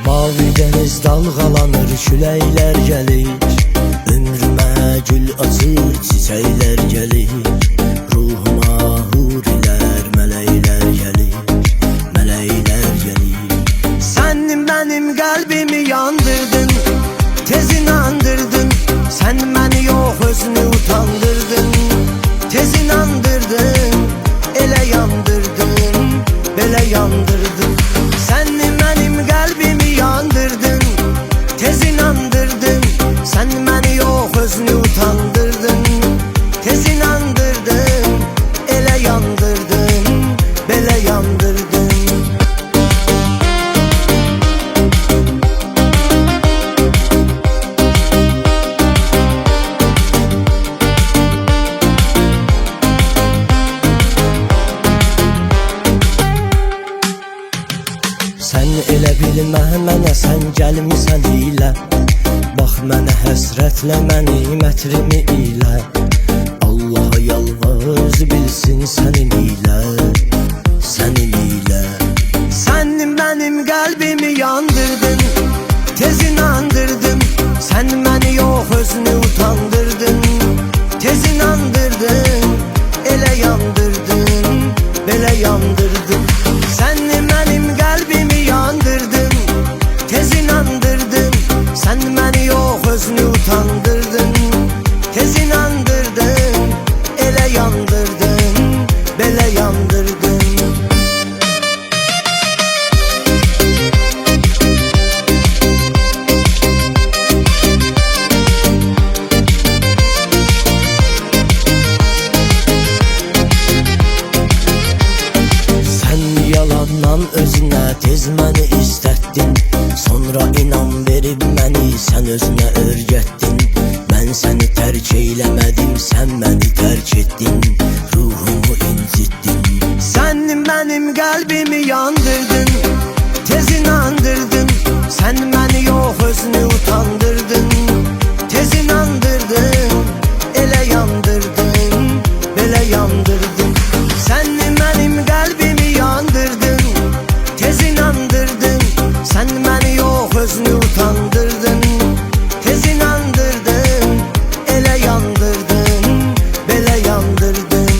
Mavi deniz dalgalanır, küləklər gəlir. Ömrümə gül açır, çiçəklər gəlir. Ruhuma hurilər, mələklər gəlir. Mələklər gəlir. Sən mənim qəlbimi yandırdın, tez inandırdın. Sən məni yox özünü utandırdın, tez inandırdın. Elə yandırdın, belə yandırdın. Sən mənim qəlbimi yandırdın, tez inandırdın. Sən məni yox özünü utandırdın, tez inandırdın. Elə yandırdın, belə yandırdın. Sən elə bilmə mənə, sən gəlmisən hilə. Bax mənə həsrətlə məni mətrimi ilə. Allaha yalvar bilsin sənin ilə, sənin ilə. Sən mənim qəlbimi yandırdın, tez inandırdın. Sən məni yox özünü utandırdın, tez inandırdın. Elə yandırdın, belə yandırdın. Sən mənim qəlbimi yandırdın, tez inandırdın. Sən məni yox özünü utandırdın, tez inandırdın. Elə yandırdın, belə yandırdın. Yalandan özünə tez məni istətdin. Sonra inan verib məni sən özünə örgətdin. Mən səni tərk eyləmədim, sən məni tərk etdin. Ruhumu incitdin. Sən mənim qəlbimi yandırdın, tez inandırdın. Sən məni yox özünü utandırdın, tez inandırdın. Elə yandırdın, belə yandırdın. Sən mənim qəlbimi yandırdın, tez inandırdın. Sən məni yox özünü utandırdın, tez inandırdın. Elə yandırdın, belə yandırdın.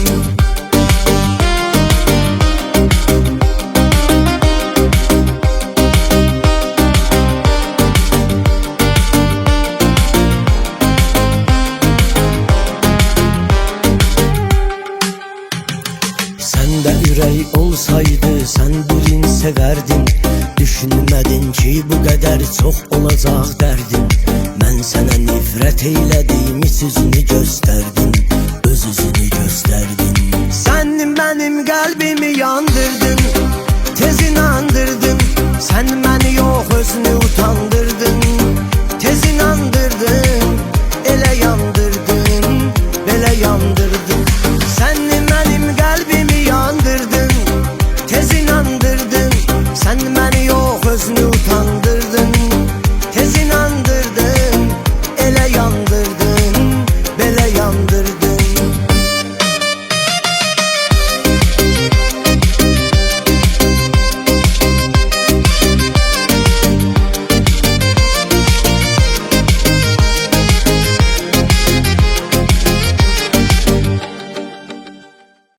Səndə ürək olsaydı sən birini sevərdin. Düşünmədin ki bu qədər çox olacaq dərdin. Mən sənə nifrət eylədim, hiç üzünü göstərdin, öz üzünü göstərdin. Sən mənim qəlbimi yandırdın, tez inandırdın. Sən məni yox özünü